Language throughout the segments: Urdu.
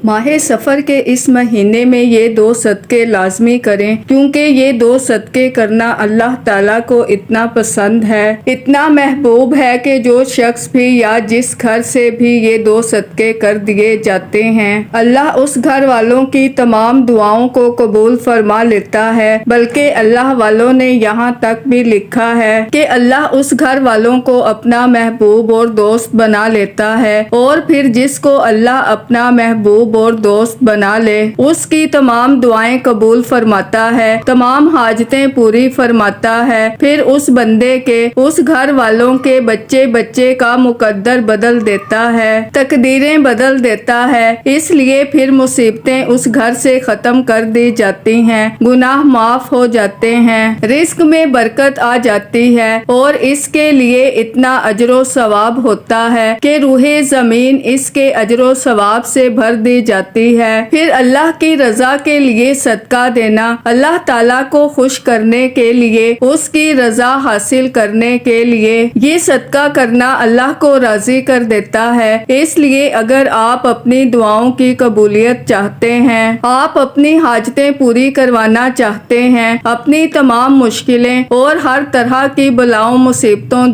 ماہ سفر کے اس مہینے میں یہ 2 صدقے لازمی کریں، کیونکہ یہ 2 صدقے کرنا اللہ تعالیٰ کو اتنا پسند ہے، اتنا محبوب ہے کہ جو شخص بھی یا جس گھر سے بھی یہ 2 صدقے کر دیے جاتے ہیں، اللہ اس گھر والوں کی تمام دعاؤں کو قبول فرما لیتا ہے۔ بلکہ اللہ والوں نے یہاں تک بھی لکھا ہے کہ اللہ اس گھر والوں کو اپنا محبوب اور دوست بنا لیتا ہے، اور پھر جس کو اللہ اپنا محبوب اور دوست بنا لے اس کی تمام دعائیں قبول فرماتا ہے، تمام حاجتیں پوری فرماتا ہے، پھر اس بندے کے اس گھر والوں کے بچے بچے کا مقدر بدل دیتا ہے، تقدیریں بدل دیتا ہے، اس لیے پھر مصیبتیں اس گھر سے ختم کر دی جاتی ہیں، گناہ معاف ہو جاتے ہیں، رزق میں برکت آ جاتی ہے، اور اس کے لیے اتنا اجر و ثواب ہوتا ہے کہ روح زمین اس کے اجر و ثواب سے بھر دی جاتی ہے۔ پھر اللہ کی رضا کے لیے صدقہ دینا، اللہ تعالیٰ کو خوش کرنے کے لیے، اس کی رضا حاصل کرنے کے لیے یہ صدقہ کرنا اللہ کو راضی کر دیتا ہے۔ اس لیے اگر آپ اپنی دعاؤں کی قبولیت چاہتے ہیں، آپ اپنی حاجتیں پوری کروانا چاہتے ہیں، اپنی تمام مشکلیں اور ہر طرح کی بلاؤں مصیبتوں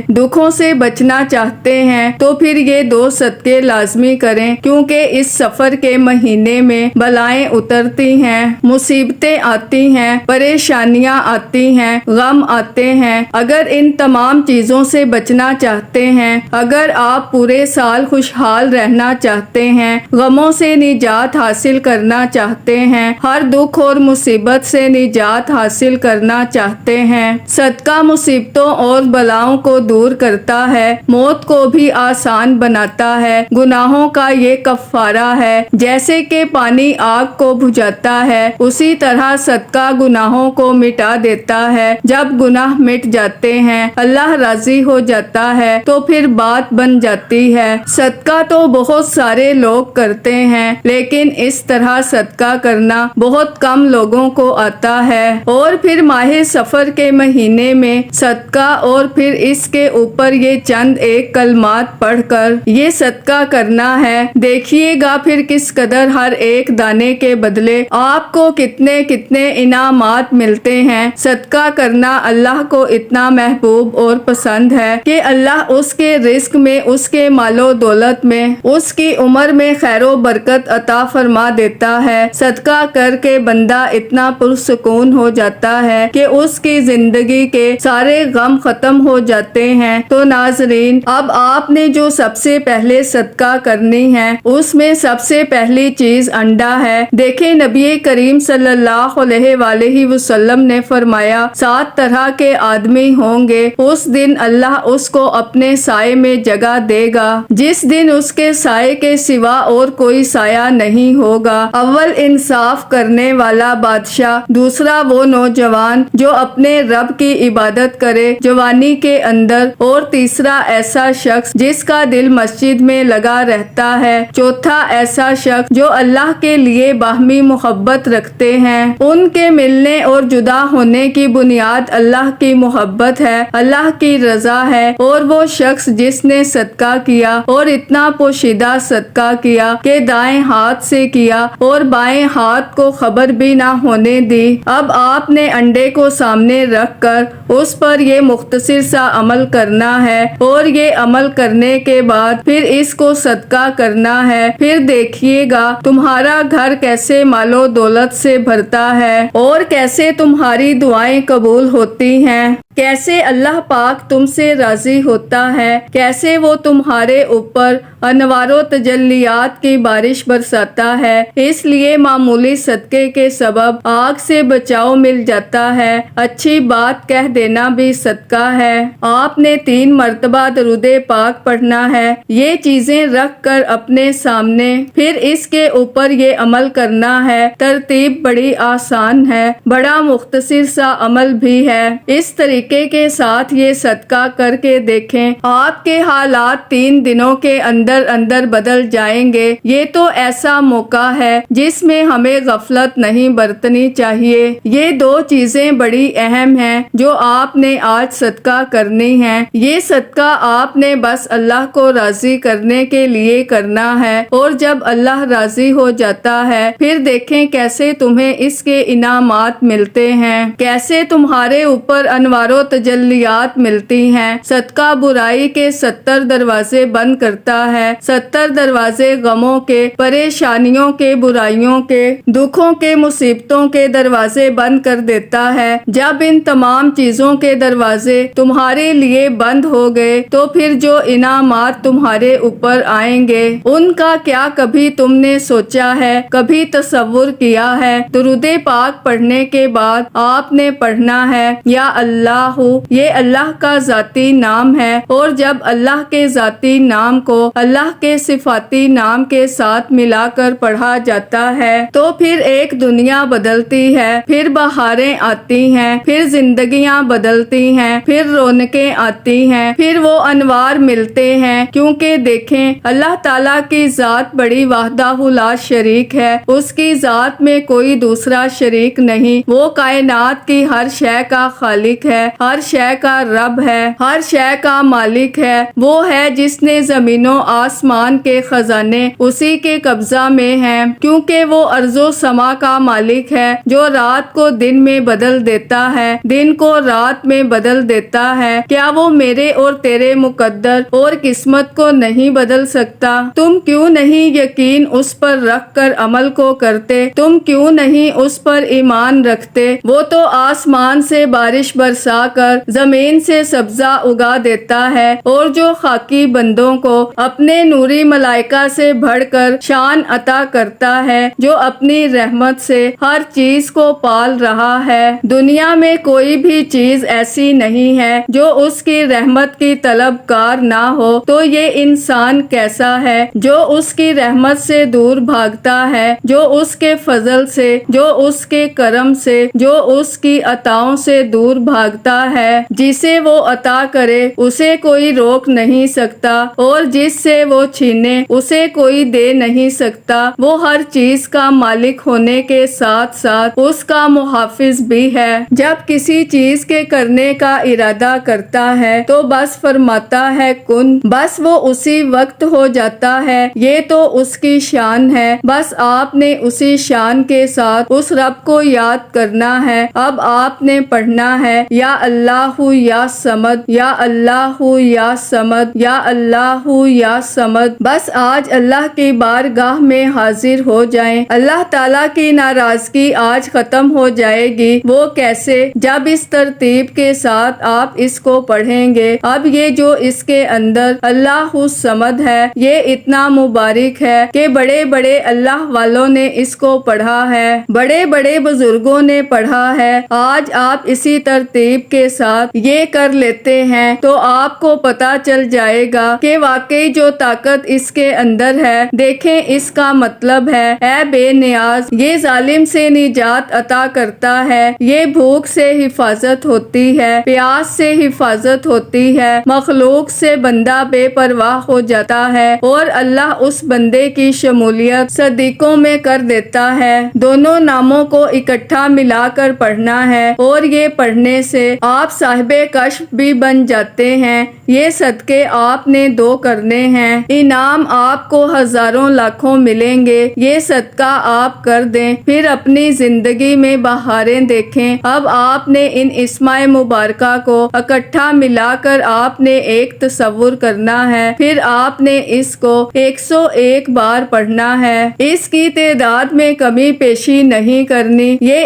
دکھوں سے بچنا چاہتے ہیں، تو پھر یہ 2 صدقے لازمی کریں، کیونکہ اس سفر کے مہینے میں بلائیں اترتی ہیں، مصیبتیں آتی ہیں، پریشانیاں آتی ہیں، غم آتے ہیں۔ اگر ان تمام چیزوں سے بچنا چاہتے ہیں، اگر آپ پورے سال خوشحال رہنا چاہتے ہیں، غموں سے نجات حاصل کرنا چاہتے ہیں، ہر دکھ اور مصیبت سے نجات حاصل کرنا چاہتے ہیں، صدقہ مصیبتوں اور بلاؤں کو دور کرتا ہے، موت کو بھی آسان بناتا ہے، گناہوں کا یہ کفارہ ہے، جیسے کہ پانی آگ کو بجھاتا ہے، اسی طرح صدقہ گناہوں کو مٹا دیتا ہے۔ جب گناہ مٹ جاتے ہیں، اللہ راضی ہو جاتا ہے، تو پھر بات بن جاتی ہے۔ صدقہ تو بہت سارے لوگ کرتے ہیں، لیکن اس طرح صدقہ کرنا بہت کم لوگوں کو آتا ہے، اور پھر ماہ سفر کے مہینے میں صدقہ، اور پھر اس کے اوپر یہ چند ایک کلمات پڑھ کر یہ صدقہ کرنا ہے۔ دیکھیے گا پھر کس قدر ہر ایک دانے کے بدلے آپ کو کتنے کتنے انعامات ملتے ہیں۔ صدقہ کرنا اللہ کو اتنا محبوب اور پسند ہے کہ اللہ اس کے رزق میں، اس کے مال و دولت میں، اس کی عمر میں خیر و برکت عطا فرما دیتا ہے۔ صدقہ کر کے بندہ اتنا پرسکون ہو جاتا ہے کہ اس کی زندگی کے سارے غم ختم ہو جاتے ہیں۔ تو ناظرین، اب آپ نے جو سب سے پہلے صدقہ کرنی ہے، اس میں سب سے پہلی چیز انڈا ہے۔ دیکھیں نبی کریم صلی اللہ علیہ وآلہ وسلم نے فرمایا 7 طرح کے آدمی ہوں گے، اس دن اللہ اس کو اپنے سائے میں جگہ دے گا، جس دن اس کے سائے کے سوا اور کوئی سایہ نہیں ہوگا۔ اول انصاف کرنے والا بادشاہ، دوسرا وہ نوجوان جو اپنے رب کی عبادت کرے جوانی کے اندر، اور تیسرا ایسا شخص جس کا دل مسجد میں لگا رہتا ہے، چوتھا ایسا شخص جو اللہ کے لیے باہمی محبت رکھتے ہیں۔ ان کے ملنے اور جدا ہونے کی بنیاد اللہ کی محبت ہے، اللہ کی رضا ہے، اور وہ شخص جس نے صدقہ کیا اور اتنا پوشیدہ صدقہ کیا کہ دائیں ہاتھ سے کیا اور بائیں ہاتھ کو خبر بھی نہ ہونے دی۔ اب آپ نے انڈے کو سامنے رکھ کر اس پر یہ مختصر سا عمل کرنا ہے، اور یہ عمل کرنے کے بعد پھر اس کو صدقہ کرنا ہے۔ پھر دیکھیے گا تمہارا گھر کیسے مال و دولت سے بھرتا ہے، اور کیسے تمہاری دعائیں قبول ہوتی ہیں، کیسے اللہ پاک تم سے راضی ہوتا ہے، کیسے وہ تمہارے اوپر انوار و تجلیات کی بارش برساتا ہے۔ اس لیے معمولی صدقے کے سبب آگ سے بچاؤ مل جاتا ہے، اچھی بات کہہ دینا بھی صدقہ ہے۔ آپ نے 3 مرتبہ درود پاک پڑھنا ہے، یہ چیزیں رکھ کر اپنے سامنے، پھر اس کے اوپر یہ عمل کرنا ہے۔ ترتیب بڑی آسان ہے، بڑا مختصر سا عمل بھی ہے۔ اس طریقے کے ساتھ یہ صدقہ کر کے دیکھیں، آپ کے حالات 3 دنوں کے اندر بدل جائیں گے۔ یہ تو ایسا موقع ہے جس میں ہمیں غفلت نہیں برتنی چاہیے۔ یہ 2 چیزیں بڑی اہم ہیں جو آپ نے آج صدقہ کرنی ہیں۔ یہ صدقہ آپ نے بس اللہ کو راضی کرنے کے لیے کرنا ہے، اور اور جب اللہ راضی ہو جاتا ہے پھر دیکھیں کیسے تمہیں اس کے انعامات ملتے ہیں، کیسے تمہارے اوپر انوار و تجلیات ملتی ہیں۔ صدقہ برائی کے 70 دروازے بند کرتا ہے، 70 دروازے غموں کے، پریشانیوں کے، برائیوں کے، دکھوں کے، مصیبتوں کے دروازے بند کر دیتا ہے۔ جب ان تمام چیزوں کے دروازے تمہارے لیے بند ہو گئے تو پھر جو انعامات تمہارے اوپر آئیں گے ان کا کیا کبھی تم نے سوچا ہے، کبھی تصور کیا ہے؟ درود پاک پڑھنے کے بعد آپ نے پڑھنا ہے یا اللہ، یہ اللہ کا ذاتی نام ہے، اور جب اللہ کے ذاتی نام کو اللہ کے صفاتی نام کے ساتھ ملا کر پڑھا جاتا ہے تو پھر ایک دنیا بدلتی ہے، پھر بہاریں آتی ہیں، پھر زندگیاں بدلتی ہیں، پھر رونقیں آتی ہیں، پھر وہ انوار ملتے ہیں۔ کیونکہ دیکھیں اللہ تعالیٰ کی ذات بڑی وحدہ لا شریک ہے، اس کی ذات میں کوئی دوسرا شریک نہیں، وہ کائنات کی ہر شے کا خالق ہے، ہر شے کا رب ہے، ہر شے کا مالک ہے۔ وہ ہے جس نے زمین و آسمان کے خزانے اسی کے قبضہ میں ہیں، کیونکہ وہ ارض و سما کا مالک ہے جو رات کو دن میں بدل دیتا ہے، دن کو رات میں بدل دیتا ہے۔ کیا وہ میرے اور تیرے مقدر اور قسمت کو نہیں بدل سکتا؟ تم کیوں نہیں یقین اس پر رکھ کر عمل کو کرتے؟ تم کیوں نہیں اس پر ایمان رکھتے؟ وہ تو آسمان سے بارش برسا کر زمین سے سبزہ اگا دیتا ہے، اور جو خاکی بندوں کو اپنے نوری ملائکہ سے بڑھ کر شان عطا کرتا ہے، جو اپنی رحمت سے ہر چیز کو پال رہا ہے۔ دنیا میں کوئی بھی چیز ایسی نہیں ہے جو اس کی رحمت کی طلبگار نہ ہو، تو یہ انسان کیسا ہے جو اس کی رحمت سے دور بھاگتا ہے، جو اس کے فضل سے، جو اس کے کرم سے، جو اس کی عطاؤں سے دور بھاگتا ہے۔ جسے وہ عطا کرے اسے کوئی روک نہیں سکتا، اور جس سے وہ چھینے اسے کوئی دے نہیں سکتا۔ وہ ہر چیز کا مالک ہونے کے ساتھ ساتھ اس کا محافظ بھی ہے۔ جب کسی چیز کے کرنے کا ارادہ کرتا ہے تو بس فرماتا ہے کن، بس وہ اسی وقت ہو جاتا ہے۔ یہ تو اس کی شان ہے، بس آپ نے اسی شان کے ساتھ اس رب کو یاد کرنا ہے۔ اب آپ نے پڑھنا ہے یا اللہ یا صمد، یا اللہ یا صمد، یا اللہ یا صمد۔ بس آج اللہ کی بارگاہ میں حاضر ہو جائیں۔ اللہ تعالیٰ کی ناراضگی آج ختم ہو جائے گی۔ وہ کیسے؟ جب اس ترتیب کے ساتھ آپ اس کو پڑھیں گے۔ اب یہ جو اس کے اندر اللہ صمد ہے یہ اتنا مبارک ہے کہ بڑے بڑے اللہ والوں نے اس کو پڑھا ہے، بڑے بڑے بزرگوں نے پڑھا ہے۔ آج آپ اسی ترتیب کے ساتھ یہ کر لیتے ہیں تو آپ کو پتا چل جائے گا کہ واقعی جو طاقت اس کے اندر ہے، دیکھیں اس کا مطلب ہے اے بے نیاز، یہ ظالم سے نجات عطا کرتا ہے، یہ بھوک سے حفاظت ہوتی ہے، پیاس سے حفاظت ہوتی ہے، مخلوق سے بندہ بے پرواہ ہو جاتا ہے، اور اللہ اس بندے کی شمولیت صدیقوں میں کر دیتا ہے۔ دونوں ناموں کو اکٹھا ملا کر پڑھنا ہے، اور یہ پڑھنے سے آپ صاحب کشف بھی بن جاتے ہیں۔ یہ صدقے آپ نے 2 کرنے ہیں، انعام آپ کو ہزاروں لاکھوں ملیں گے۔ یہ صدقہ آپ کر دیں، پھر اپنی زندگی میں بہاریں دیکھیں۔ اب آپ نے ان اسماء مبارکہ کو اکٹھا ملا کر آپ نے ایک تصور کرنا ہے، پھر آپ نے اس کو 101 بار پڑھنا ہے۔ اس کی تعداد میں کمی پیشی نہیں کرنی۔ یہ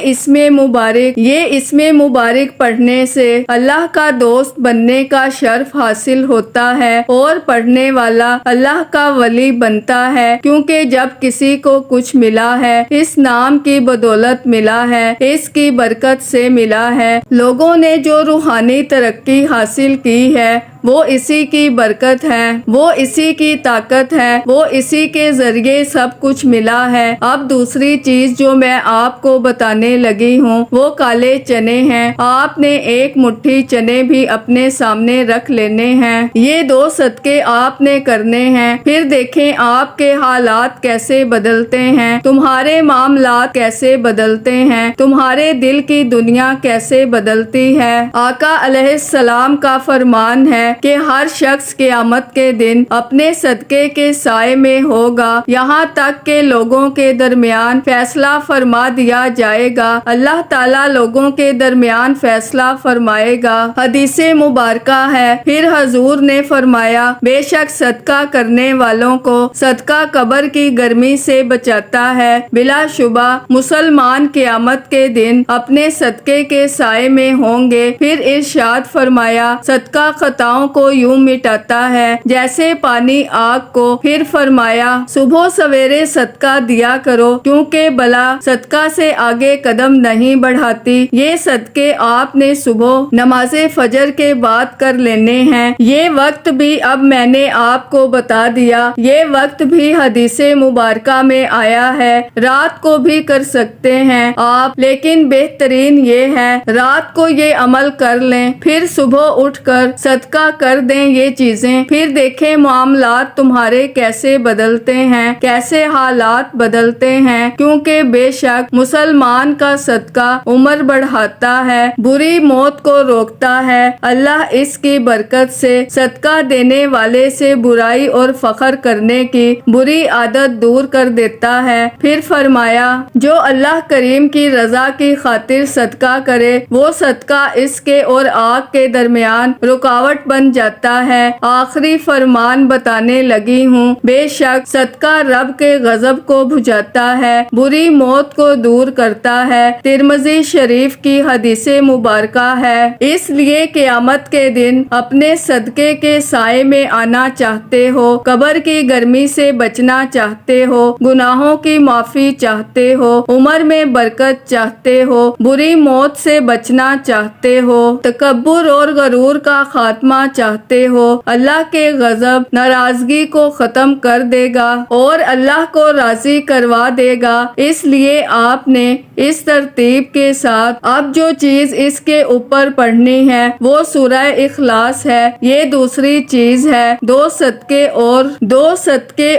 اسم مبارک پڑھنے سے اللہ کا دوست بننے کا شرف حاصل ہوتا ہے، اور پڑھنے والا اللہ کا ولی بنتا ہے، کیونکہ جب کسی کو کچھ ملا ہے اس نام کی بدولت ملا ہے، اس کی برکت سے ملا ہے۔ لوگوں نے جو روحانی ترقی حاصل کی ہے وہ اسی کی برکت ہے، وہ اسی کی طاقت ہے، وہ اسی کے ذریعے سب کچھ ملا ہے۔ اب دوسری چیز جو میں آپ کو بتانے لگی ہوں وہ کالے چنے ہیں۔ آپ نے 1 مٹھی چنے بھی اپنے سامنے رکھ لینے ہیں۔ یہ 2 صدقے آپ نے کرنے ہیں، پھر دیکھیں آپ کے حالات کیسے بدلتے ہیں، تمہارے معاملات کیسے بدلتے ہیں، تمہارے دل کی دنیا کیسے بدلتی ہے۔ آقا علیہ السلام کا فرمان ہے کہ ہر شخص قیامت کے دن اپنے صدقے کے سائے میں ہوگا یہاں تک کہ لوگوں کے درمیان فیصلہ فرما دیا جائے گا۔ اللہ تعالیٰ لوگوں کے درمیان فیصلہ فرمائے گا۔ حدیث مبارکہ ہے، پھر حضور نے فرمایا، بے شک صدقہ کرنے والوں کو صدقہ قبر کی گرمی سے بچاتا ہے۔ بلا شبہ مسلمان قیامت کے دن اپنے صدقے کے سائے میں ہوں گے۔ پھر ارشاد فرمایا، صدقہ خطاؤں کو یوں مٹاتا ہے جیسے پانی آگ کو۔ پھر فرمایا، صبح سویرے صدقہ دیا کرو کیونکہ بلا صدقہ سے آگے قدم نہیں بڑھاتی۔ یہ صدقے آپ نے صبح نماز فجر کے بعد کر لینے ہیں۔ یہ وقت بھی اب میں نے آپ کو بتا دیا۔ یہ وقت بھی حدیث مبارکہ میں آیا ہے، رات کو بھی کر سکتے ہیں آپ، لیکن بہترین یہ ہے رات کو یہ عمل کر لیں، پھر صبح اٹھ کر صدقہ کر دیں یہ چیزیں، پھر دیکھیں معاملات تمہارے کیسے بدلتے ہیں، کیسے حالات بدلتے ہیں، کیونکہ بے شک مسلمان کا صدقہ عمر بڑھاتا ہے، بری موت کو روکتا ہے۔ اللہ اس کی برکت سے صدقہ دینے والے سے برائی اور فخر کرنے کی بری عادت دور کر دیتا ہے۔ پھر فرمایا، جو اللہ کریم کی رضا کی خاطر صدقہ کرے وہ صدقہ اس کے اور آگ کے درمیان رکاوٹ بن جاتا ہے۔ آخری فرمان بتانے لگی ہوں، بے شک صدقہ رب کے غضب کو بجھاتا ہے، بری موت کو دور کرتا ہے۔ ترمذی شریف کی حدیث مبارکہ ہے۔ اس لیے قیامت کے دن اپنے صدقے کے سائے میں آنا چاہتے ہو، قبر کی گرمی سے بچنا چاہتے ہو، گناہوں کی معافی چاہتے ہو، عمر میں برکت چاہتے ہو، بری موت سے بچنا چاہتے ہو، تکبر اور غرور کا خاتمہ چاہتے ہو، اللہ کے غضب ناراضگی کو ختم کر دے گا اور اللہ کو راضی کروا دے گا۔ اس لیے آپ نے اس ترتیب کے ساتھ اب جو چیز اس کے اوپر پڑھنی ہے وہ سورہ اخلاص ہے۔ یہ دوسری چیز ہے، دو صدقے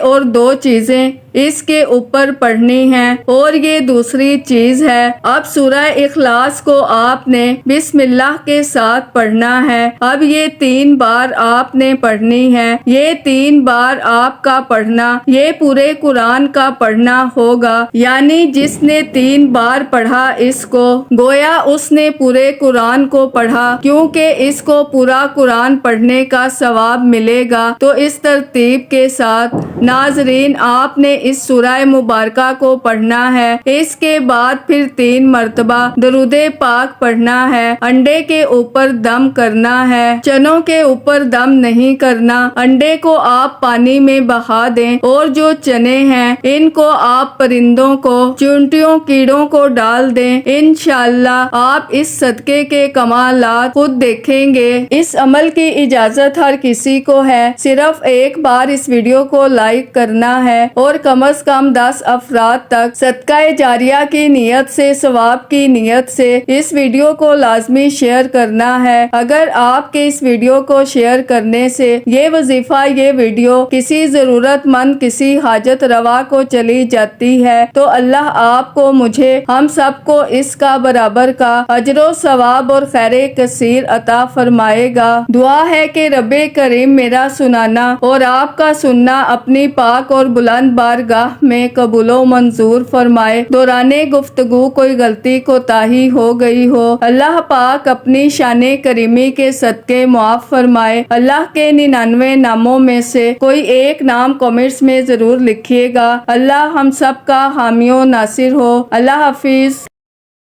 اور دو چیزیں اس کے اوپر پڑھنی ہیں، اور یہ دوسری چیز ہے۔ اب سورہ اخلاص کو آپ نے بسم اللہ کے ساتھ پڑھنا ہے۔ اب یہ 3 بار آپ نے پڑھنی ہے۔ یہ 3 بار آپ کا پڑھنا یہ پورے قرآن کا پڑھنا ہوگا، یعنی جس نے 3 بار پڑھا اس کو گویا اس نے پورے قرآن کو پڑھا، کیونکہ اس کو پورا قرآن پڑھنے کا ثواب ملے گا۔ تو اس ترتیب کے ساتھ ناظرین آپ نے اس سورہ مبارکہ کو پڑھنا ہے۔ اس کے بعد پھر 3 مرتبہ درود پاک پڑھنا ہے۔ انڈے کے اوپر دم کرنا ہے، چنوں کے اوپر دم نہیں کرنا۔ انڈے کو آپ پانی میں بہا دیں اور جو چنے ہیں ان کو آپ پرندوں کو، چونٹیوں، کیڑوں کو ڈال دیں۔ انشاءاللہ آپ اس صدقے کے کمالات خود دیکھیں گے۔ اس عمل کی اجازت ہر کسی کو ہے، صرف ایک بار اس ویڈیو کو لائک کرنا ہے اور کم از کم 10 افراد تک صدقہ جاریہ کی نیت سے، ثواب کی نیت سے اس ویڈیو کو لازمی شیئر کرنا ہے۔ اگر آپ کے اس ویڈیو کو شیئر کرنے سے یہ وظیفہ، یہ ویڈیو کسی ضرورت مند، کسی حاجت روا کو چلی جاتی ہے تو اللہ آپ کو، مجھے، ہم سب کو اس کا برابر کا اجر و ثواب اور خیر کثیر عطا فرمائے گا۔ دعا ہے کہ رب کریم میرا سنانا اور آپ کا سننا اپنی پاک اور بلند بارگاہ میں قبول و منظور فرمائے۔ دوران گفتگو کوئی غلطی کوتاہی ہو گئی ہو، اللہ پاک اپنی شان کریمی کے صدقے معاف فرمائے۔ اللہ کے 99 ناموں میں سے کوئی ایک نام کمنٹس میں ضرور لکھیے گا۔ اللہ ہم سب کا حامی و ناصر ہو۔ اللہ حافظ۔